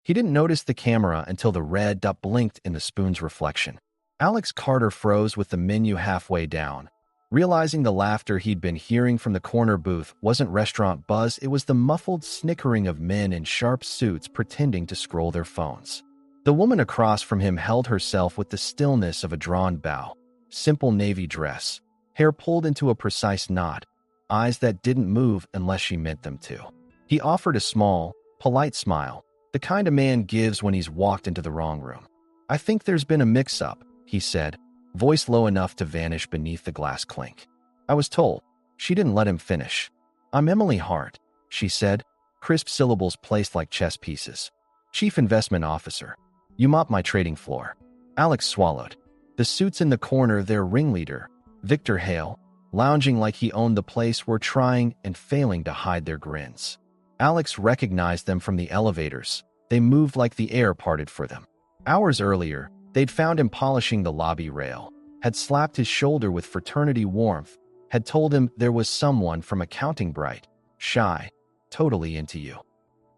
He didn't notice the camera until the red dot blinked in the spoon's reflection. Alex Carter froze with the menu halfway down. Realizing the laughter he'd been hearing from the corner booth wasn't restaurant buzz, it was the muffled snickering of men in sharp suits pretending to scroll their phones. The woman across from him held herself with the stillness of a drawn bow. Simple navy dress, hair pulled into a precise knot, eyes that didn't move unless she meant them to. He offered a small, polite smile, the kind a man gives when he's walked into the wrong room. "I think there's been a mix-up," he said, voice low enough to vanish beneath the glass clink. "I was told." She didn't let him finish. "I'm Emily Hart," she said, crisp syllables placed like chess pieces. "Chief Investment Officer. You mop my trading floor." Alex swallowed. The suits in the corner, their ringleader, Victor Hale, lounging like he owned the place, were trying and failing to hide their grins. Alex recognized them from the elevators. They moved like the air parted for them. Hours earlier, they'd found him polishing the lobby rail, had slapped his shoulder with fraternity warmth, had told him there was someone from accounting bright, shy, totally into you.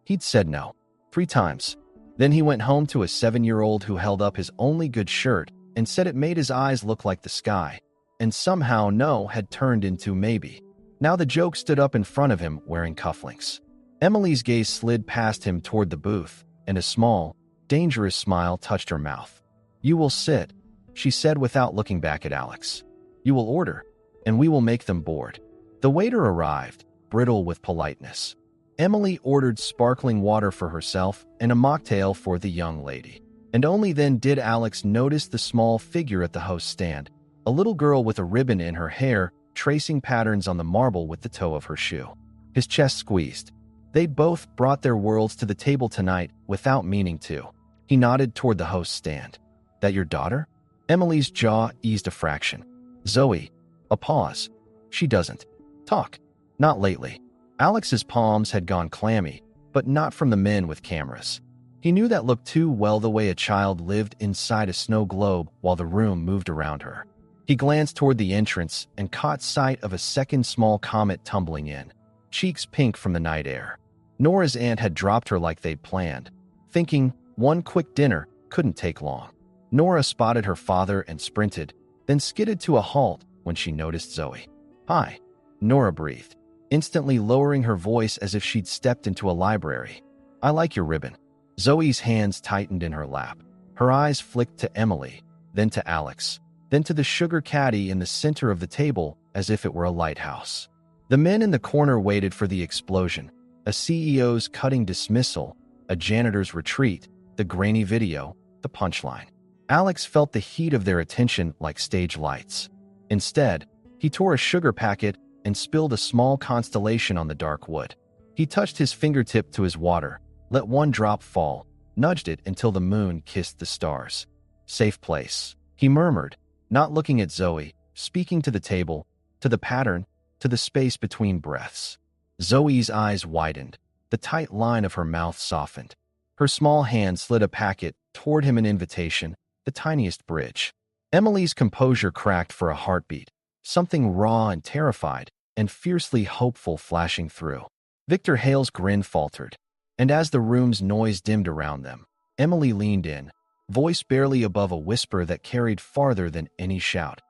He'd said no 3 times. Then he went home to a 7-year-old who held up his only good shirt and said it made his eyes look like the sky, and somehow no had turned into maybe. Now the joke stood up in front of him wearing cufflinks. Emily's gaze slid past him toward the booth, and a small, dangerous smile touched her mouth. "You will sit," she said without looking back at Alex. "You will order, and we will make them bored." The waiter arrived, brittle with politeness. Emily ordered sparkling water for herself and a mocktail for the young lady. And only then did Alex notice the small figure at the host stand, a little girl with a ribbon in her hair, tracing patterns on the marble with the toe of her shoe. His chest squeezed. They'd both brought their worlds to the table tonight without meaning to. He nodded toward the host stand. "That your daughter?" Emily's jaw eased a fraction. "Zoe." A pause. "She doesn't talk. Not lately." Alex's palms had gone clammy, but not from the men with cameras. He knew that look too well, the way a child lived inside a snow globe while the room moved around her. He glanced toward the entrance and caught sight of a second small comet tumbling in, cheeks pink from the night air. Nora's aunt had dropped her like they'd planned, thinking one quick dinner couldn't take long. Nora spotted her father and sprinted, then skidded to a halt when she noticed Zoe. "Hi," Nora breathed, instantly lowering her voice as if she'd stepped into a library. "I like your ribbon." Zoe's hands tightened in her lap. Her eyes flicked to Emily, then to Alex, then to the sugar caddy in the center of the table as if it were a lighthouse. The men in the corner waited for the explosion, a CEO's cutting dismissal, a janitor's retreat, the grainy video, the punchline. Alex felt the heat of their attention like stage lights. Instead, he tore a sugar packet and spilled a small constellation on the dark wood. He touched his fingertip to his water, let one drop fall, nudged it until the moon kissed the stars. "Safe place," he murmured, not looking at Zoe, speaking to the table, to the pattern, to the space between breaths. Zoe's eyes widened. The tight line of her mouth softened. Her small hand slid a packet toward him, an invitation, the tiniest bridge. Emily's composure cracked for a heartbeat, something raw and terrified and fiercely hopeful flashing through. Victor Hale's grin faltered, and as the room's noise dimmed around them, Emily leaned in, voice barely above a whisper that carried farther than any shout.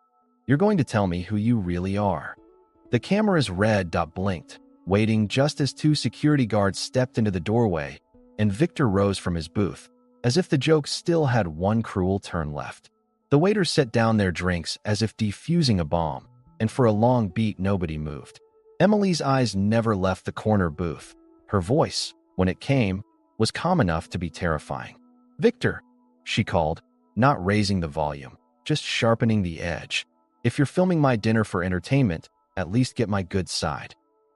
"You're going to tell me who you really are." The camera's red dot blinked, waiting just as 2 security guards stepped into the doorway, and Victor rose from his booth, as if the joke still had one cruel turn left. The waiters set down their drinks as if defusing a bomb, and for a long beat nobody moved. Emily's eyes never left the corner booth. Her voice, when it came, was calm enough to be terrifying. "Victor," she called, not raising the volume, just sharpening the edge. "If you're filming my dinner for entertainment, at least get my good side."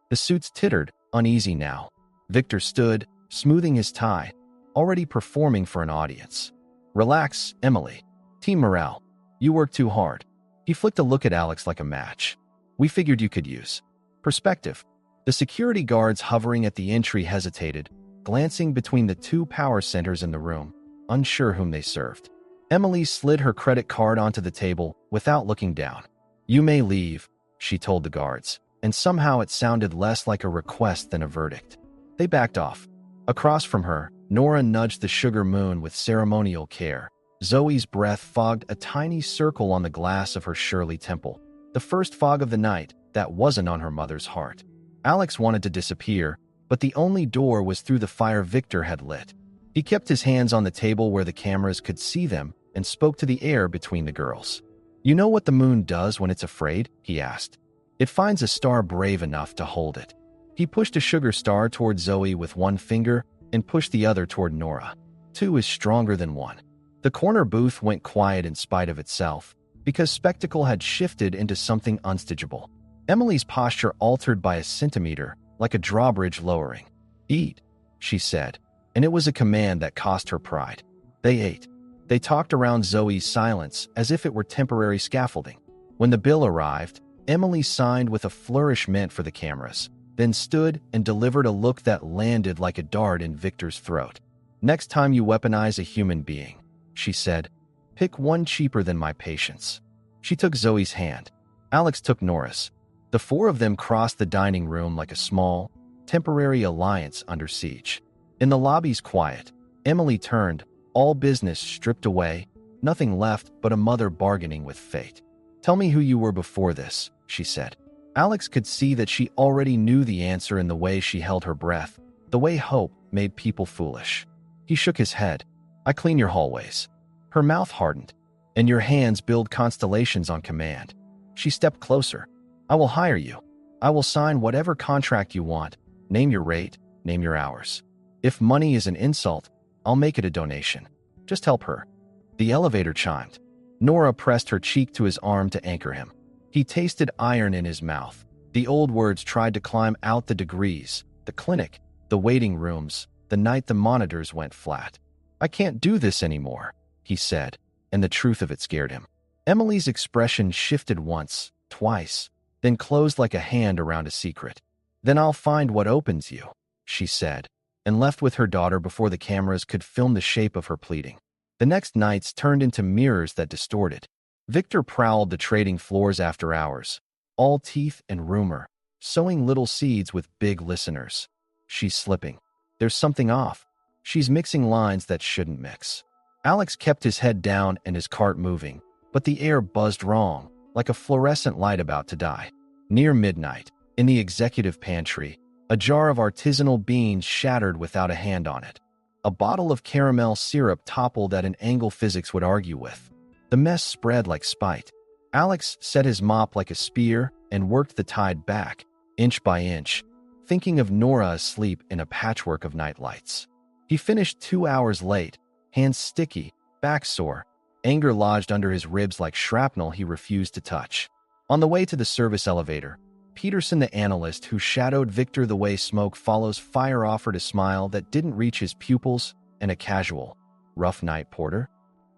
The suits tittered, uneasy now. Victor stood, smoothing his tie, already performing for an audience. "Relax, Emily. Team morale. You work too hard." He flicked a look at Alex like a match. "We figured you could use perspective." The security guards hovering at the entry hesitated, glancing between the 2 power centers in the room, unsure whom they served. Emily slid her credit card onto the table without looking down. "You may leave," she told the guards, and somehow it sounded less like a request than a verdict. They backed off. Across from her, Nora nudged the sugar moon with ceremonial care. Zoe's breath fogged a tiny circle on the glass of her Shirley temple. The first fog of the night that wasn't on her mother's heart. Alex wanted to disappear, but the only door was through the fire Victor had lit. He kept his hands on the table where the cameras could see them and spoke to the air between the girls. "You know what the moon does when it's afraid?" he asked. "It finds a star brave enough to hold it." He pushed a sugar star toward Zoe with one finger and pushed the other toward Nora. Two is stronger than one. The corner booth went quiet in spite of itself, because spectacle had shifted into something unstageable. Emily's posture altered by a centimeter, like a drawbridge lowering. "Eat," she said, and it was a command that cost her pride. They ate. They talked around Zoe's silence as if it were temporary scaffolding. When the bill arrived, Emily signed with a flourish meant for the cameras, then stood and delivered a look that landed like a dart in Victor's throat. "Next time you weaponize a human being," she said, "pick one cheaper than my patience." She took Zoe's hand. Alex took Nora's. The four of them crossed the dining room like a small, temporary alliance under siege. In the lobby's quiet, Emily turned, all business stripped away, nothing left but a mother bargaining with fate. "Tell me who you were before this," she said. Alex could see that she already knew the answer in the way she held her breath, the way hope made people foolish. He shook his head. "I clean your hallways." Her mouth hardened. "And your hands build constellations on command." She stepped closer. "I will hire you. I will sign whatever contract you want. Name your rate, name your hours. If money is an insult, I'll make it a donation. Just help her." The elevator chimed. Nora pressed her cheek to his arm to anchor him. He tasted iron in his mouth. The old words tried to climb out the degrees, the clinic, the waiting rooms, the night the monitors went flat. "I can't do this anymore," he said, and the truth of it scared him. Emily's expression shifted once, twice, then closed like a hand around a secret. "Then I'll find what opens you," she said, and left with her daughter before the cameras could film the shape of her pleading. The next nights turned into mirrors that distorted. Victor prowled the trading floors after hours, all teeth and rumor, sowing little seeds with big listeners. "She's slipping. There's something off. She's mixing lines that shouldn't mix." Alex kept his head down and his cart moving, but the air buzzed wrong, like a fluorescent light about to die. Near midnight, in the executive pantry, a jar of artisanal beans shattered without a hand on it. A bottle of caramel syrup toppled at an angle physics would argue with. The mess spread like spite. Alex set his mop like a spear and worked the tide back, inch by inch, thinking of Nora asleep in a patchwork of nightlights. He finished 2 hours late, hands sticky, back sore, anger lodged under his ribs like shrapnel he refused to touch. On the way to the service elevator, Peterson, the analyst who shadowed Victor the way smoke follows fire, offered a smile that didn't reach his pupils and a casual, "Rough night, Porter?"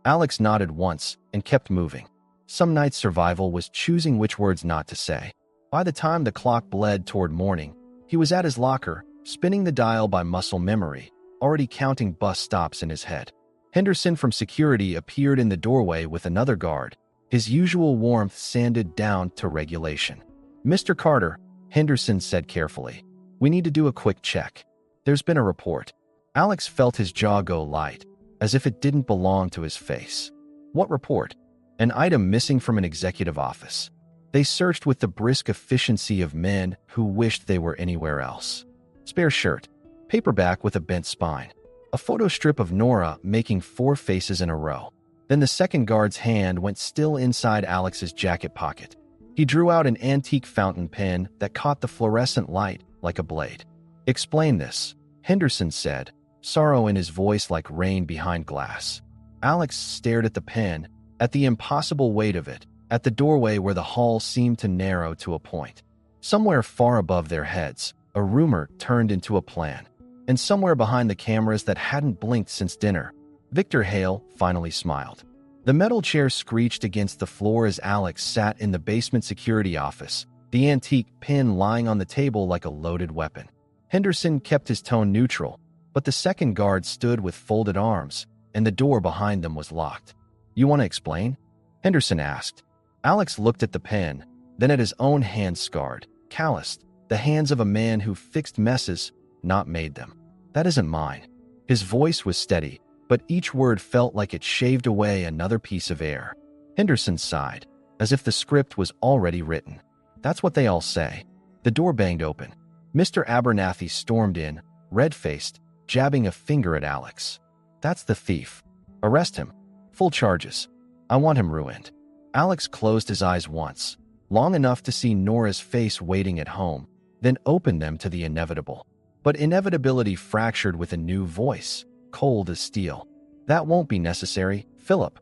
Alex nodded once and kept moving. Some nights survival was choosing which words not to say. By the time the clock bled toward morning, he was at his locker, spinning the dial by muscle memory, already counting bus stops in his head. Henderson from security appeared in the doorway with another guard, his usual warmth sanded down to regulation. "Mr. Carter," Henderson said carefully, "we need to do a quick check. There's been a report." Alex felt his jaw go light, as if it didn't belong to his face. "What report?" "An item missing from an executive office." They searched with the brisk efficiency of men who wished they were anywhere else. Spare shirt, paperback with a bent spine, a photo strip of Nora making 4 faces in a row. Then the second guard's hand went still inside Alex's jacket pocket. He drew out an antique fountain pen that caught the fluorescent light like a blade. "Explain this," Henderson said, sorrow in his voice like rain behind glass. Alex stared at the pen, at the impossible weight of it, at the doorway where the hall seemed to narrow to a point. Somewhere far above their heads, a rumor turned into a plan. And somewhere behind the cameras that hadn't blinked since dinner, Victor Hale finally smiled. The metal chair screeched against the floor as Alex sat in the basement security office, the antique pen lying on the table like a loaded weapon. Henderson kept his tone neutral, but the second guard stood with folded arms, and the door behind them was locked. "You want to explain?" Henderson asked. Alex looked at the pen, then at his own hands, scarred, calloused, the hands of a man who fixed messes, not made them. "That isn't mine." His voice was steady, but each word felt like it shaved away another piece of air. Henderson sighed, as if the script was already written. That's what they all say. The door banged open. Mr. Abernathy stormed in, red-faced, jabbing a finger at Alex. That's the thief. Arrest him. Full charges. I want him ruined. Alex closed his eyes once, long enough to see Nora's face waiting at home, then opened them to the inevitable. But inevitability fractured with a new voice, cold as steel. That won't be necessary, Philip.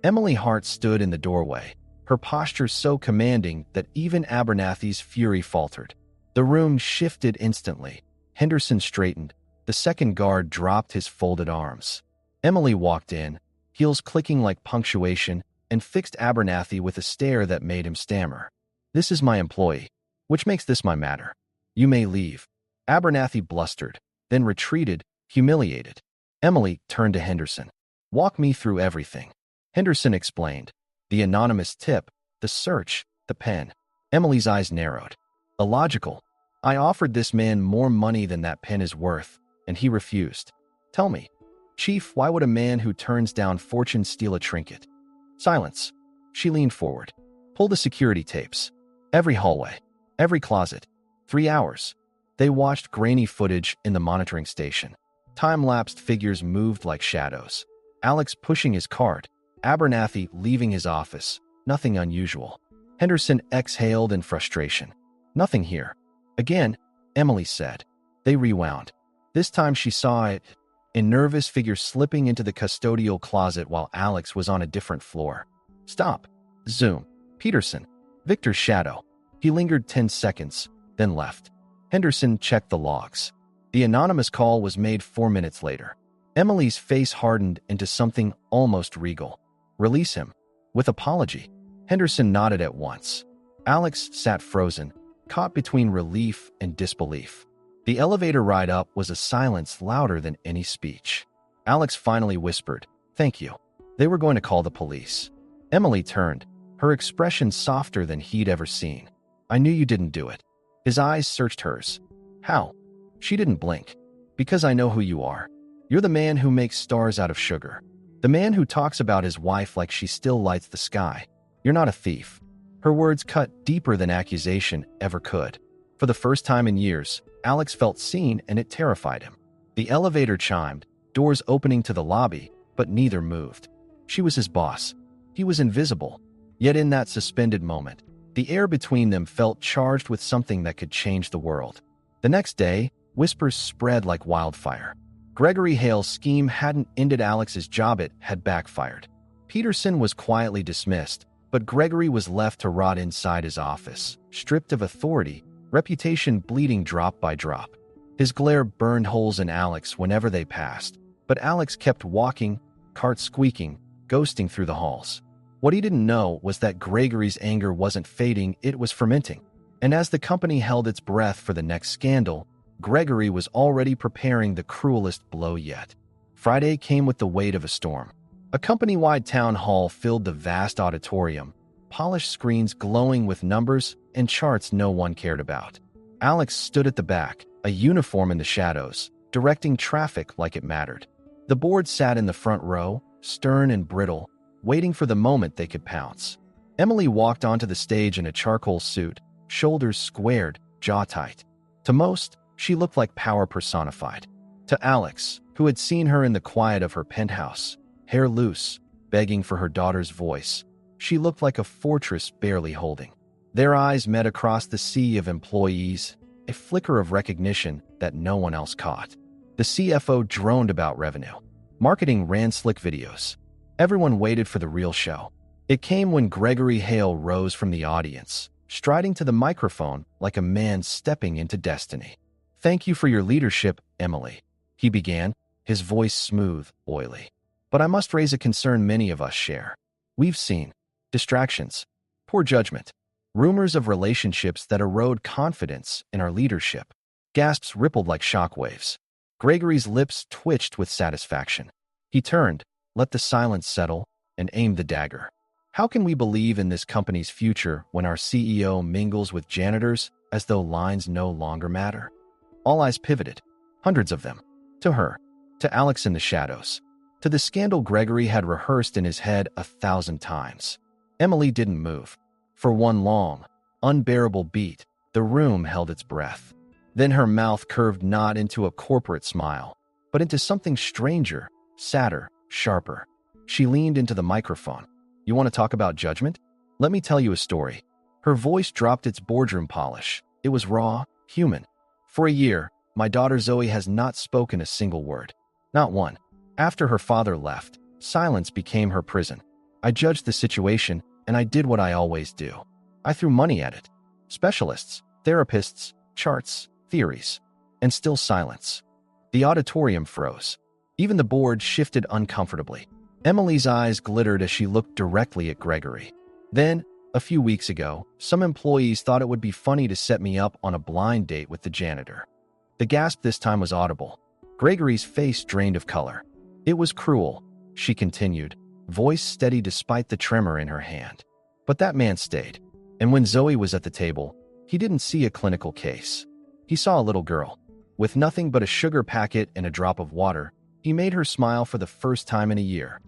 Emily Hart stood in the doorway, her posture so commanding that even Abernathy's fury faltered. The room shifted instantly. Henderson straightened. The second guard dropped his folded arms. Emily walked in, heels clicking like punctuation, and fixed Abernathy with a stare that made him stammer. This is my employee, which makes this my matter. You may leave. Abernathy blustered, then retreated, humiliated. Emily turned to Henderson. Walk me through everything. Henderson explained. The anonymous tip, the search, the pen. Emily's eyes narrowed. Illogical. I offered this man more money than that pen is worth, and he refused. Tell me, Chief, why would a man who turns down fortune steal a trinket? Silence. She leaned forward. Pull the security tapes. Every hallway. Every closet. 3 hours. They watched grainy footage in the monitoring station. Time-lapsed figures moved like shadows. Alex pushing his cart. Abernathy leaving his office. Nothing unusual. Henderson exhaled in frustration. Nothing here. Again, Emily said. They rewound. This time she saw it, a nervous figure slipping into the custodial closet while Alex was on a different floor. Stop. Zoom. Peterson. Victor's shadow. He lingered 10 seconds, then left. Henderson checked the logs. The anonymous call was made 4 minutes later. Emily's face hardened into something almost regal. Release him. With apology. Henderson nodded at once. Alex sat frozen, caught between relief and disbelief. The elevator ride up was a silence louder than any speech. Alex finally whispered, "Thank you." They were going to call the police. Emily turned, her expression softer than he'd ever seen. I knew you didn't do it. His eyes searched hers. How? She didn't blink. Because I know who you are. You're the man who makes stars out of sugar. The man who talks about his wife like she still lights the sky. You're not a thief. Her words cut deeper than accusation ever could. For the first time in years, Alex felt seen and it terrified him. The elevator chimed, doors opening to the lobby, but neither moved. She was his boss. He was invisible. Yet in that suspended moment, the air between them felt charged with something that could change the world. The next day, whispers spread like wildfire. Gregory Hale's scheme hadn't ended Alex's job, it had backfired. Peterson was quietly dismissed, but Gregory was left to rot inside his office, stripped of authority, reputation bleeding drop by drop. His glare burned holes in Alex whenever they passed, but Alex kept walking, cart squeaking, ghosting through the halls. What he didn't know was that Gregory's anger wasn't fading, it was fermenting. And as the company held its breath for the next scandal, Gregory was already preparing the cruelest blow yet. Friday came with the weight of a storm. A company-wide town hall filled the vast auditorium, polished screens glowing with numbers and charts no one cared about. Alex stood at the back, a uniform in the shadows, directing traffic like it mattered. The board sat in the front row, stern and brittle, waiting for the moment they could pounce. Emily walked onto the stage in a charcoal suit, shoulders squared, jaw tight. To most, she looked like power personified. To Alex, who had seen her in the quiet of her penthouse, hair loose, begging for her daughter's voice, she looked like a fortress barely holding. Their eyes met across the sea of employees, a flicker of recognition that no one else caught. The CFO droned about revenue. Marketing ran slick videos. Everyone waited for the real show. It came when Gregory Hale rose from the audience, striding to the microphone like a man stepping into destiny. Thank you for your leadership, Emily, he began, his voice smooth, oily. But I must raise a concern many of us share. We've seen distractions, poor judgment, rumors of relationships that erode confidence in our leadership. Gasps rippled like shockwaves. Gregory's lips twitched with satisfaction. He turned, let the silence settle, and aimed the dagger. How can we believe in this company's future when our CEO mingles with janitors as though lines no longer matter? All eyes pivoted, hundreds of them, to her. To Alex in the shadows. To the scandal Gregory had rehearsed in his head 1,000 times. Emily didn't move. For one long, unbearable beat, the room held its breath. Then her mouth curved not into a corporate smile, but into something stranger, sadder, sharper. She leaned into the microphone. You want to talk about judgment? Let me tell you a story. Her voice dropped its boardroom polish. It was raw, human. For a year, my daughter Zoe has not spoken a single word. Not one. After her father left, silence became her prison. I judged the situation, and I did what I always do. I threw money at it. Specialists, therapists, charts, theories. And still silence. The auditorium froze. Even the board shifted uncomfortably. Emily's eyes glittered as she looked directly at Gregory. Then, a few weeks ago, some employees thought it would be funny to set me up on a blind date with the janitor. The gasp this time was audible. Gregory's face drained of color. It was cruel, she continued, voice steady despite the tremor in her hand. But that man stayed. And when Zoe was at the table, he didn't see a clinical case. He saw a little girl. With nothing but a sugar packet and a drop of water, he made her smile for the first time in a year.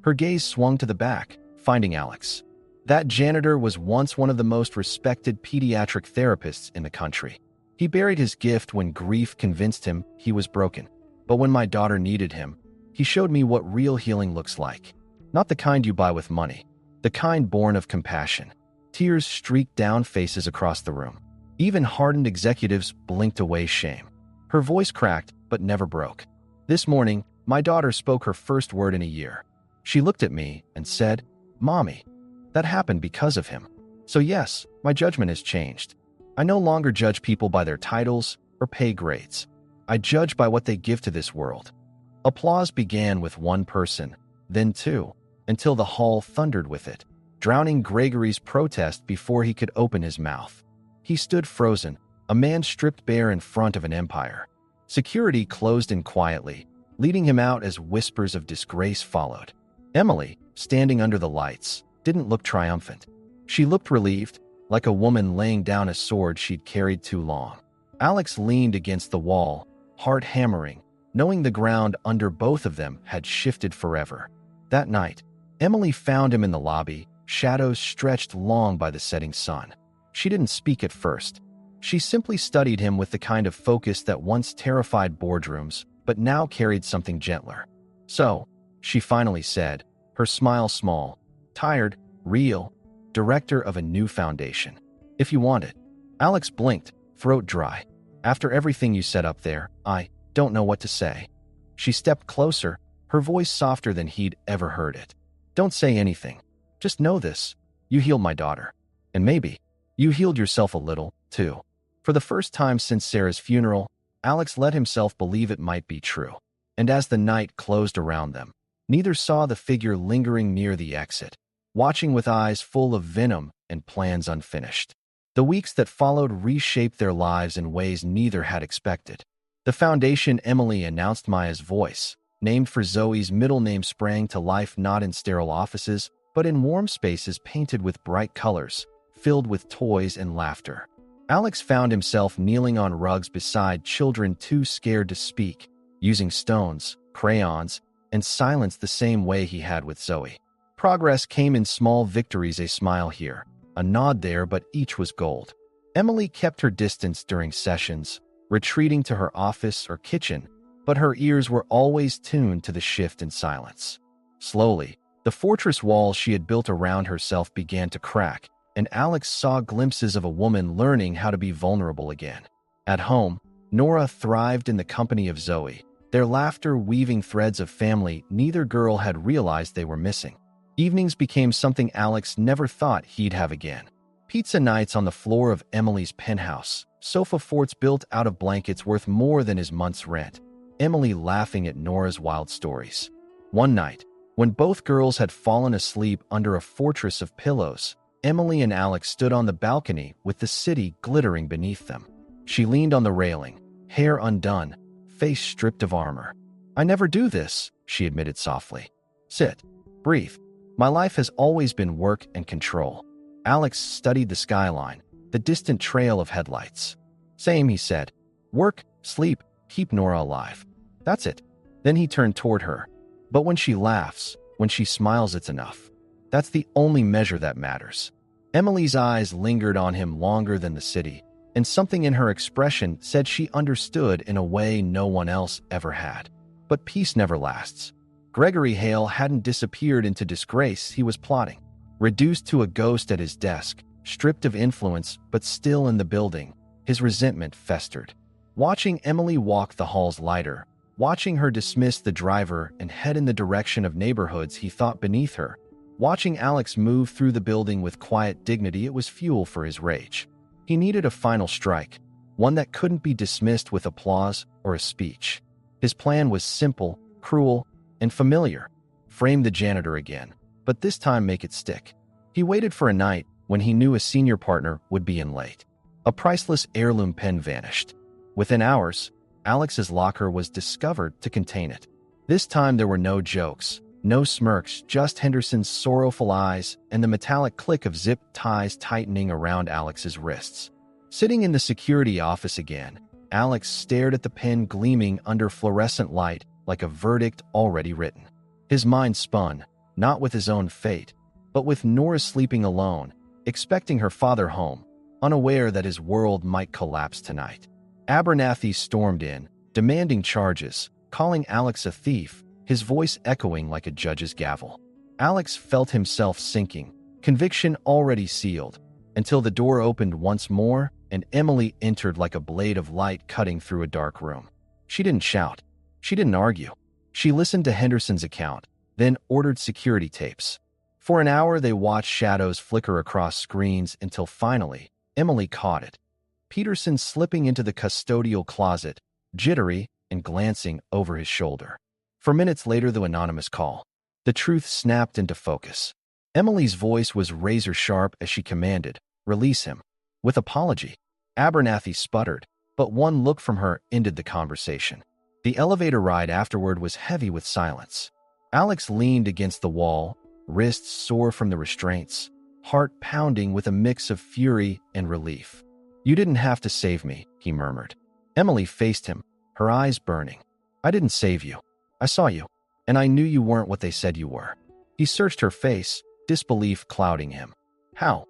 Her gaze swung to the back, finding Alex. That janitor was once one of the most respected pediatric therapists in the country. He buried his gift when grief convinced him he was broken. But when my daughter needed him, he showed me what real healing looks like. Not the kind you buy with money, the kind born of compassion. Tears streaked down faces across the room. Even hardened executives blinked away shame. Her voice cracked, but never broke. This morning, my daughter spoke her first word in a year. She looked at me and said, "Mommy." That happened because of him. So yes, my judgment has changed. I no longer judge people by their titles or pay grades. I judge by what they give to this world. Applause began with one person, then two, until the hall thundered with it, drowning Gregory's protest before he could open his mouth. He stood frozen, a man stripped bare in front of an empire. Security closed in quietly, leading him out as whispers of disgrace followed. Emily, standing under the lights, didn't look triumphant. She looked relieved, like a woman laying down a sword she'd carried too long. Alex leaned against the wall, heart hammering, knowing the ground under both of them had shifted forever. That night, Emily found him in the lobby, shadows stretched long by the setting sun. She didn't speak at first. She simply studied him with the kind of focus that once terrified boardrooms, but now carried something gentler. "So," she finally said, her smile small, "tired, real, director of a new foundation. If you want it." Alex blinked, throat dry. "After everything you said up there, I don't know what to say." She stepped closer, her voice softer than he'd ever heard it. "Don't say anything. Just know this. You healed my daughter. And maybe you healed yourself a little, too." For the first time since Sarah's funeral, Alex let himself believe it might be true. And as the night closed around them, neither saw the figure lingering near the exit, watching with eyes full of venom and plans unfinished. The weeks that followed reshaped their lives in ways neither had expected. The foundation Emily announced Maya's voice, named for Zoe's middle name, sprang to life not in sterile offices, but in warm spaces painted with bright colors, filled with toys and laughter. Alex found himself kneeling on rugs beside children too scared to speak, using stones, crayons, and silence the same way he had with Zoe. Progress came in small victories, a smile here, a nod there, but each was gold. Emily kept her distance during sessions, retreating to her office or kitchen, but her ears were always tuned to the shift in silence. Slowly, the fortress walls she had built around herself began to crack, and Alex saw glimpses of a woman learning how to be vulnerable again. At home, Nora thrived in the company of Zoe, their laughter weaving threads of family neither girl had realized they were missing. Evenings became something Alex never thought he'd have again. Pizza nights on the floor of Emily's penthouse, sofa forts built out of blankets worth more than his month's rent, Emily laughing at Nora's wild stories. One night, when both girls had fallen asleep under a fortress of pillows, Emily and Alex stood on the balcony with the city glittering beneath them. She leaned on the railing, hair undone, face stripped of armor. "I never do this," she admitted softly. "Sit. Breathe. My life has always been work and control." Alex studied the skyline, the distant trail of headlights. "Same," he said. "Work, sleep, keep Nora alive. That's it. Then he turned toward her. But when she laughs, when she smiles, it's enough. That's the only measure that matters. Emily's eyes lingered on him longer than the city, and something in her expression said she understood in a way no one else ever had. But peace never lasts. Gregory Hale hadn't disappeared into disgrace, he was plotting. Reduced to a ghost at his desk, stripped of influence but still in the building, his resentment festered. Watching Emily walk the halls lighter, watching her dismiss the driver and head in the direction of neighborhoods he thought beneath her, watching Alex move through the building with quiet dignity, it was fuel for his rage. He needed a final strike, one that couldn't be dismissed with applause or a speech. His plan was simple, cruel, and familiar. Frame the janitor again, but this time make it stick. He waited for a night when he knew a senior partner would be in late. A priceless heirloom pen vanished. Within hours, Alex's locker was discovered to contain it. This time there were no jokes, no smirks, just Henderson's sorrowful eyes and the metallic click of zip ties tightening around Alex's wrists. Sitting in the security office again, Alex stared at the pen gleaming under fluorescent light like a verdict already written. His mind spun, not with his own fate, but with Nora sleeping alone, expecting her father home, unaware that his world might collapse tonight. Abernathy stormed in, demanding charges, calling Alex a thief, his voice echoing like a judge's gavel. Alex felt himself sinking, conviction already sealed, until the door opened once more and Emily entered like a blade of light cutting through a dark room. She didn't shout. She didn't argue. She listened to Henderson's account, then ordered security tapes. For an hour, they watched shadows flicker across screens until finally, Emily caught it. Peterson slipping into the custodial closet, jittery and glancing over his shoulder. For minutes later, the anonymous call. The truth snapped into focus. Emily's voice was razor-sharp as she commanded, "Release him." With apology, Abernathy sputtered, but one look from her ended the conversation. The elevator ride afterward was heavy with silence. Alex leaned against the wall, wrists sore from the restraints, heart pounding with a mix of fury and relief. "You didn't have to save me," he murmured. Emily faced him, her eyes burning. "I didn't save you. I saw you, and I knew you weren't what they said you were." He searched her face, disbelief clouding him. "How?"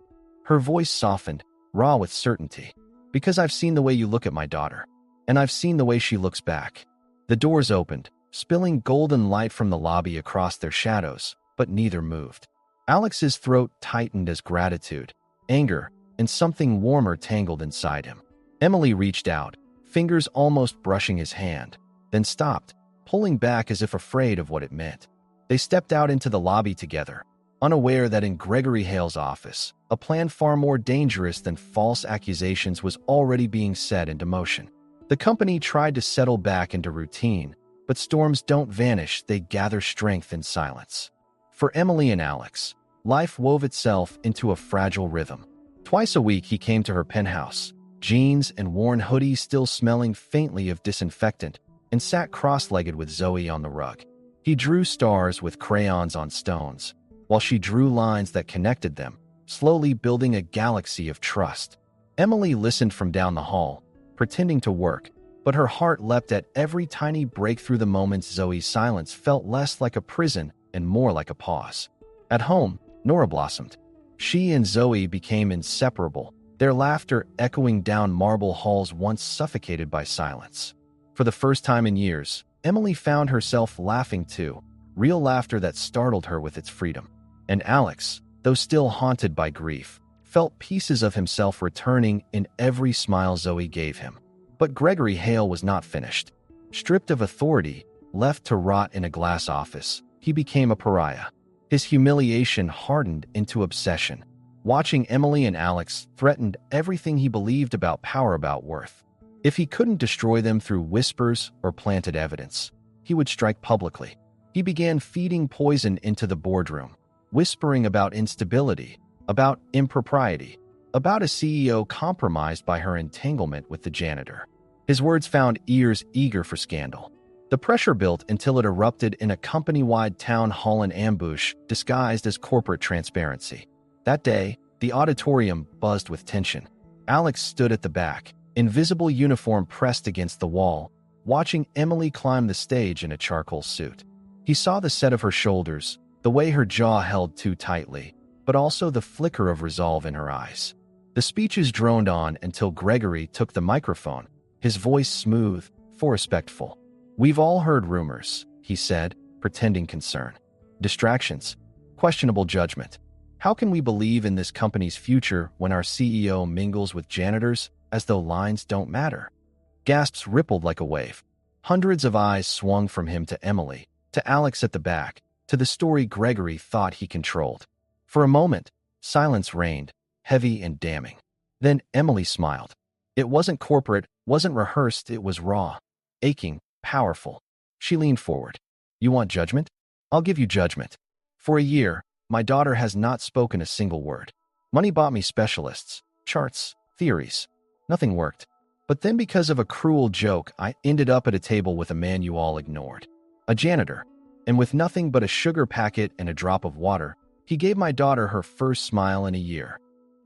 Her voice softened, raw with certainty. "Because I've seen the way you look at my daughter, and I've seen the way she looks back." The doors opened, spilling golden light from the lobby across their shadows, but neither moved. Alex's throat tightened as gratitude, anger, and something warmer tangled inside him. Emily reached out, fingers almost brushing his hand, then stopped, pulling back as if afraid of what it meant. They stepped out into the lobby together, unaware that in Gregory Hale's office, a plan far more dangerous than false accusations was already being set into motion. The company tried to settle back into routine, but storms don't vanish, they gather strength in silence. For Emily and Alex, life wove itself into a fragile rhythm. Twice a week he came to her penthouse, jeans and worn hoodies still smelling faintly of disinfectant, and sat cross-legged with Zoe on the rug. He drew stars with crayons on stones, while she drew lines that connected them, slowly building a galaxy of trust. Emily listened from down the hall, pretending to work, but her heart leapt at every tiny break through the moments. Zoe's silence felt less like a prison and more like a pause. At home, Nora blossomed. She and Zoe became inseparable, their laughter echoing down marble halls once suffocated by silence. For the first time in years, Emily found herself laughing too, real laughter that startled her with its freedom. And Alex, though still haunted by grief, felt pieces of himself returning in every smile Zoe gave him. But Gregory Hale was not finished. Stripped of authority, left to rot in a glass office, he became a pariah. His humiliation hardened into obsession. Watching Emily and Alex threatened everything he believed about power, about worth. If he couldn't destroy them through whispers or planted evidence, he would strike publicly. He began feeding poison into the boardroom, whispering about instability, about impropriety, about a CEO compromised by her entanglement with the janitor. His words found ears eager for scandal. The pressure built until it erupted in a company-wide town hall and ambush disguised as corporate transparency. That day, the auditorium buzzed with tension. Alex stood at the back, invisible uniform pressed against the wall, watching Emily climb the stage in a charcoal suit. He saw the set of her shoulders, the way her jaw held too tightly, but also the flicker of resolve in her eyes. The speeches droned on until Gregory took the microphone, his voice smooth, respectful. "We've all heard rumors," he said, pretending concern. "Distractions, questionable judgment. How can we believe in this company's future when our CEO mingles with janitors as though lines don't matter?" Gasps rippled like a wave. Hundreds of eyes swung from him to Emily, to Alex at the back, to the story Gregory thought he controlled. For a moment, silence reigned, heavy and damning. Then Emily smiled. It wasn't corporate, wasn't rehearsed, it was raw, aching, powerful. She leaned forward. "You want judgment? I'll give you judgment. For a year, my daughter has not spoken a single word. Money bought me specialists, charts, theories. Nothing worked. But then because of a cruel joke, I ended up at a table with a man you all ignored. A janitor. And with nothing but a sugar packet and a drop of water, he gave my daughter her first smile in a year."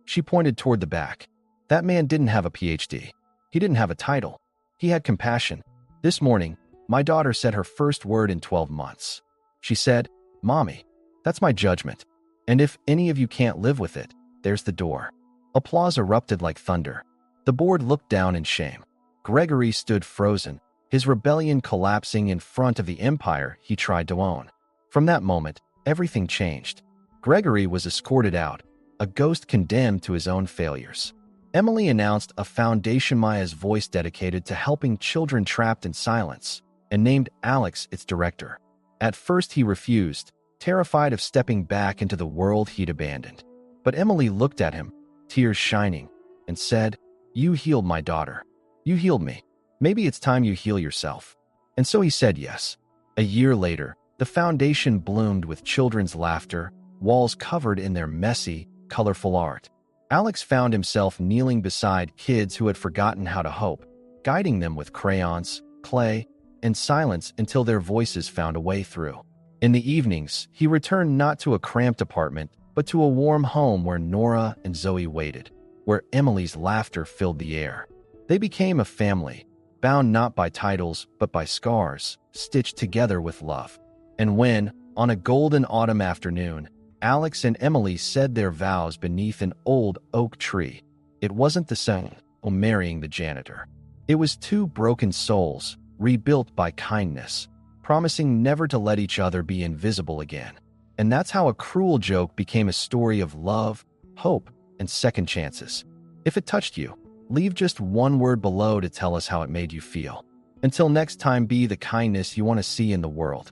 She pointed toward the back. "That man didn't have a PhD. He didn't have a title. He had compassion. This morning, my daughter said her first word in 12 months. She said, 'Mommy, that's my judgment. And if any of you can't live with it, there's the door.'" Applause erupted like thunder. The board looked down in shame. Gregory stood frozen, his rebellion collapsing in front of the empire he tried to own. From that moment, everything changed. Gregory was escorted out, a ghost condemned to his own failures. Emily announced a foundation Maya's voice dedicated to helping children trapped in silence, and named Alex its director. At first he refused, terrified of stepping back into the world he'd abandoned. But Emily looked at him, tears shining, and said, "You healed my daughter. You healed me. Maybe it's time you heal yourself." And so he said yes. A year later, the foundation bloomed with children's laughter, walls covered in their messy, colorful art. Alex found himself kneeling beside kids who had forgotten how to hope, guiding them with crayons, clay, and silence until their voices found a way through. In the evenings, he returned not to a cramped apartment, but to a warm home where Nora and Zoe waited, where Emily's laughter filled the air. They became a family, bound not by titles but by scars, stitched together with love. And when, on a golden autumn afternoon, Alex and Emily said their vows beneath an old oak tree, it wasn't the same of marrying the janitor. It was two broken souls, rebuilt by kindness, promising never to let each other be invisible again. And that's how a cruel joke became a story of love, hope, and second chances. If it touched you, leave just one word below to tell us how it made you feel. Until next time, be the kindness you want to see in the world.